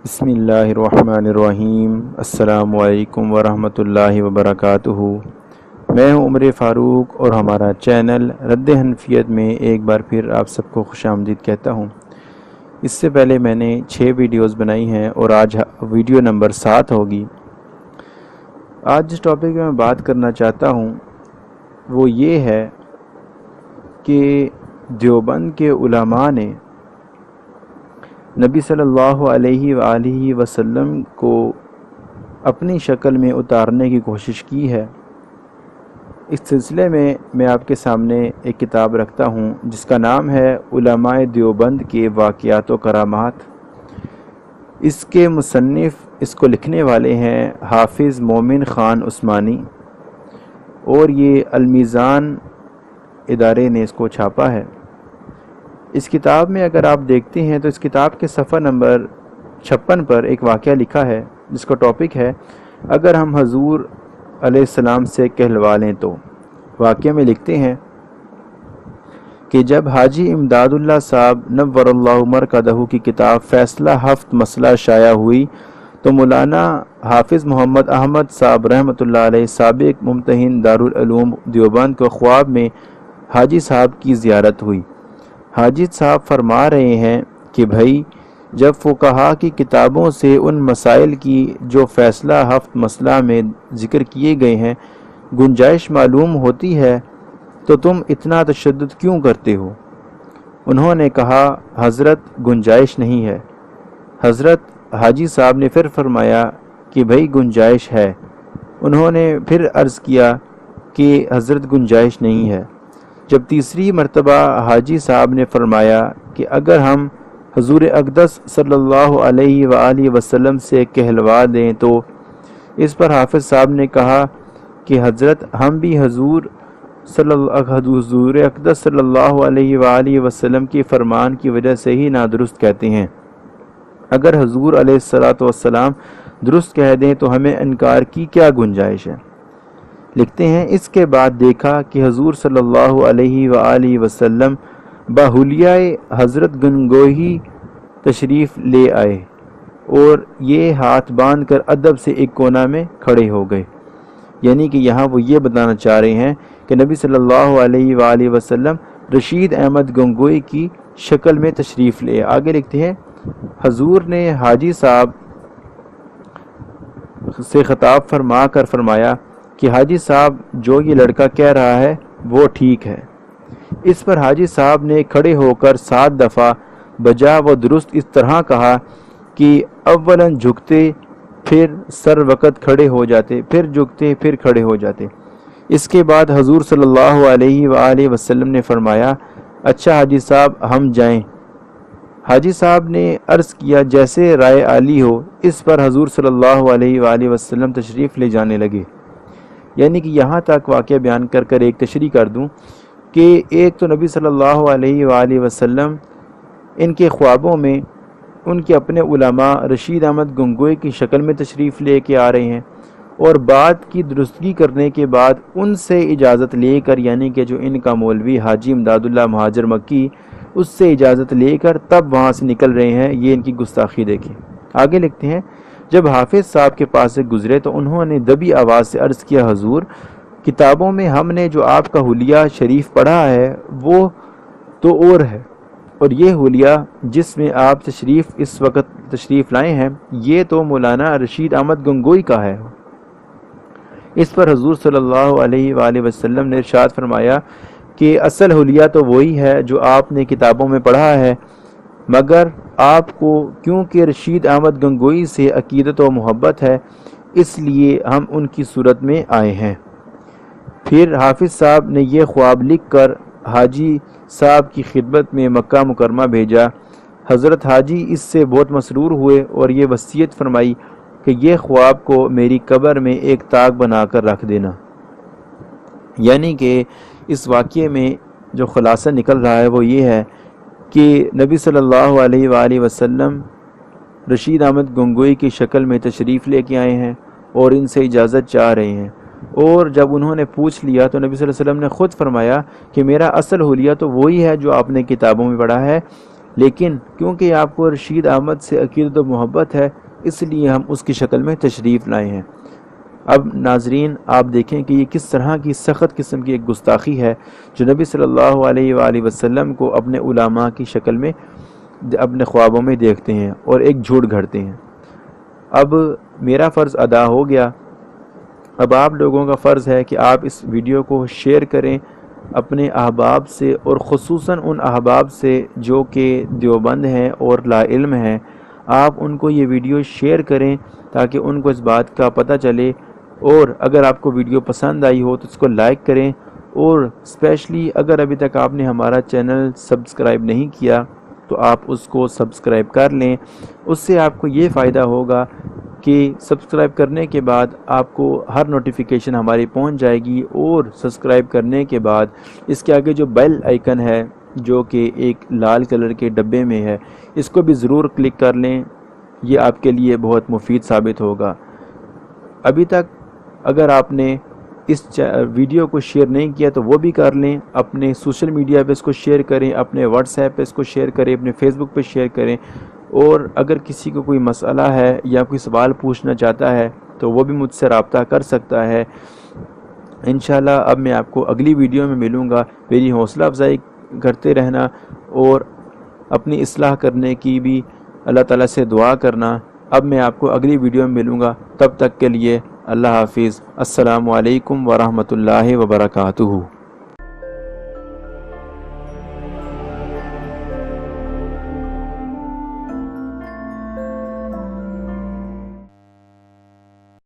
بسم اللہ الرحمن الرحیم۔ السلام علیکم ورحمۃ اللہ وبرکاتہ۔ میں ہوں عمر فاروق اور ہمارا چینل رد حنفیت میں ایک بار پھر آپ سب کو خوش آمدید کہتا ہوں۔ اس سے پہلے میں نے 6 ویڈیوز بنائی ہیں اور آج ویڈیو نمبر 7 ہوگی۔ آج جس ٹاپک میں بات کرنا چاہتا ہوں وہ یہ ہے کہ دیوبند کے علماء نے نبی صلی اللہ علیہ وآلہ وسلم کو اپنی شکل میں اتارنے کی کوشش کی ہے۔ اس سلسلے میں آپ کے سامنے ایک کتاب رکھتا ہوں جس کا نام ہے علماء دیوبند کے واقعات و کرامات۔ اس کے مصنف، اس کو لکھنے والے ہیں حافظ مومن خان عثمانی، اور یہ المیزان ادارے نے اس کو چھاپا ہے۔ اس کتاب میں اگر آپ دیکھتے ہیں تو اس کتاب کے صفحہ نمبر 56 پر ایک واقعہ لکھا ہے جس کا ٹاپک ہے اگر ہم حضور علیہ السلام سے کہلوا لیں تو۔ واقعہ میں لکھتے ہیں کہ جب حاجی امداد اللہ صاحب نور اللہ مرکزہ کی کتاب فیصلہ ہفت مسئلہ شائع ہوئی تو مولانا حافظ محمد احمد صاحب رحمۃ اللہ علیہ سابق ممتحن دارالعلوم دیوبند کو خواب میں حاجی صاحب کی زیارت ہوئی۔ حاجی صاحب فرما رہے ہیں کہ بھائی، جب فقہا کی کتابوں سے ان مسائل کی جو فیصلہ ہفت مسئلہ میں ذکر کیے گئے ہیں گنجائش معلوم ہوتی ہے تو تم اتنا تشدد کیوں کرتے ہو؟ انہوں نے کہا حضرت گنجائش نہیں ہے۔ حضرت حاجی صاحب نے پھر فرمایا کہ بھائی گنجائش ہے۔ انہوں نے پھر عرض کیا کہ حضرت گنجائش نہیں ہے۔ جب تیسری مرتبہ حاجی صاحب نے فرمایا کہ اگر ہم حضور اقدس صلی اللہ علیہ وآلہ وسلم سے کہلوا دیں تو، اس پر حافظ صاحب نے کہا کہ حضرت ہم بھی حضور اقدس صلی اللہ علیہ وآلہ وسلم کے فرمان کی وجہ سے ہی نادرست کہتے ہیں۔ اگر حضور علیہ السلام درست کہہ دیں تو ہمیں انکار کی کیا گنجائش ہے؟ لکھتے ہیں اس کے بعد دیکھا کہ حضور صلی اللہ علیہ وآلہ وسلم باحلیہ حضرت گنگوہی تشریف لے آئے اور یہ ہاتھ باندھ کر ادب سے ایک کونا میں کھڑے ہو گئے۔ یعنی کہ یہاں وہ یہ بتانا چاہ رہے ہیں کہ نبی صلی اللہ علیہ وآلہ وسلم رشید احمد گنگوہی کی شکل میں تشریف لے۔ آگے لکھتے ہیں حضور نے حاجی صاحب سے خطاب فرما کر فرمایا کہ حاجی صاحب جو یہ لڑکا کہہ رہا ہے وہ ٹھیک ہے۔ اس پر حاجی صاحب نے کھڑے ہو کر 7 دفعہ بجا و درست اس طرح کہا کہ اولاً جھکتے پھر سر وقت کھڑے ہو جاتے، پھر جھکتے پھر کھڑے ہو جاتے۔ اس کے بعد حضور صلی اللہ علیہ وآلہ وسلم نے فرمایا اچھا حاجی صاحب ہم جائیں۔ حاجی صاحب نے عرض کیا جیسے رائے عالی ہو۔ اس پر حضور صلی اللہ علیہ وآلہ وسلم تشریف لے جانے لگے۔ یعنی کہ یہاں تک واقعہ بیان کر ایک تشریح کر دوں کہ ایک تو نبی صلی اللہ علیہ وآلہ وسلم ان کے خوابوں میں ان کے اپنے علماء رشید احمد گنگوہی کی شکل میں تشریف لے کے آ رہے ہیں، اور بات کی درستگی کرنے کے بعد ان سے اجازت لے کر، یعنی کہ جو ان کا مولوی حاجی امداد اللہ مہاجر مکی، اس سے اجازت لے کر تب وہاں سے نکل رہے ہیں۔ یہ ان کی گستاخی دیکھیں۔ آگے لکھتے ہیں جب حافظ صاحب کے پاس سے گزرے تو انہوں نے دبی آواز سے عرض کیا حضور، کتابوں میں ہم نے جو آپ کا حلیہ شریف پڑھا ہے وہ تو اور ہے، اور یہ حلیہ جس میں آپ اس وقت تشریف لائے ہیں یہ تو مولانا رشید احمد گنگوہی کا ہے۔ اس پر حضور صلی اللہ علیہ وآلہ وسلم نے ارشاد فرمایا کہ اصل حلیہ تو وہی ہے جو آپ نے کتابوں میں پڑھا ہے، مگر آپ کو کیونکہ رشید احمد گنگوہی سے عقیدت و محبت ہے اس لیے ہم ان کی صورت میں آئے ہیں۔ پھر حافظ صاحب نے یہ خواب لکھ کر حاجی صاحب کی خدمت میں مکہ مکرمہ بھیجا۔ حضرت حاجی اس سے بہت مسرور ہوئے اور یہ وصیت فرمائی کہ یہ خواب کو میری قبر میں ایک طاق بنا کر رکھ دینا۔ یعنی کہ اس واقعے میں جو خلاصہ نکل رہا ہے وہ یہ ہے کہ نبی صلی اللہ علیہ وآلہ وسلم رشید احمد گنگوہی کی شکل میں تشریف لے کے آئے ہیں اور ان سے اجازت چاہ رہے ہیں، اور جب انہوں نے پوچھ لیا تو نبی صلی اللہ علیہ وسلم نے خود فرمایا کہ میرا اصل حلیہ تو وہی ہے جو آپ نے کتابوں میں پڑھا ہے، لیکن کیونکہ آپ کو رشید احمد سے عقیدت و محبت ہے اس لیے ہم اس کی شکل میں تشریف لائے ہیں۔ اب ناظرین آپ دیکھیں کہ یہ کس طرح کی سخت قسم کی ایک گستاخی ہے جو نبی صلی اللہ علیہ وآلہ وسلم کو اپنے علماء کی شکل میں اپنے خوابوں میں دیکھتے ہیں اور ایک جھوٹ گھڑتے ہیں۔ اب میرا فرض ادا ہو گیا، اب آپ لوگوں کا فرض ہے کہ آپ اس ویڈیو کو شیئر کریں اپنے احباب سے، اور خصوصاً ان احباب سے جو کہ دیوبند ہیں اور لا علم ہیں۔ آپ ان کو یہ ویڈیو شیئر کریں تاکہ ان کو اس بات کا پتہ چلے، اور اگر آپ کو ویڈیو پسند آئی ہو تو اس کو لائک کریں، اور اسپیشلی اگر ابھی تک آپ نے ہمارا چینل سبسکرائب نہیں کیا تو آپ اس کو سبسکرائب کر لیں۔ اس سے آپ کو یہ فائدہ ہوگا کہ سبسکرائب کرنے کے بعد آپ کو ہر نوٹیفیکیشن ہماری پہنچ جائے گی، اور سبسکرائب کرنے کے بعد اس کے آگے جو بیل آئیکن ہے جو کہ ایک لال کلر کے ڈبے میں ہے، اس کو بھی ضرور کلک کر لیں، یہ آپ کے لیے بہت مفید ثابت ہوگا۔ ابھی تک اگر آپ نے اس ویڈیو کو شیئر نہیں کیا تو وہ بھی کر لیں، اپنے سوشل میڈیا پہ اس کو شیئر کریں، اپنے واٹس ایپ پہ اس کو شیئر کریں، اپنے فیس بک پہ شیئر کریں، اور اگر کسی کو کوئی مسئلہ ہے یا کوئی سوال پوچھنا چاہتا ہے تو وہ بھی مجھ سے رابطہ کر سکتا ہے۔ انشاءاللہ اب میں آپ کو اگلی ویڈیو میں ملوں گا۔ میری حوصلہ افزائی کرتے رہنا اور اپنی اصلاح کرنے کی بھی اللہ تعالیٰ سے دعا کرنا۔ اب میں آپ کو اگلی ویڈیو میں ملوں گا، تب تک کے لیے اللہ حافظ۔ السلام علیکم ورحمۃ اللہ وبرکاتہ۔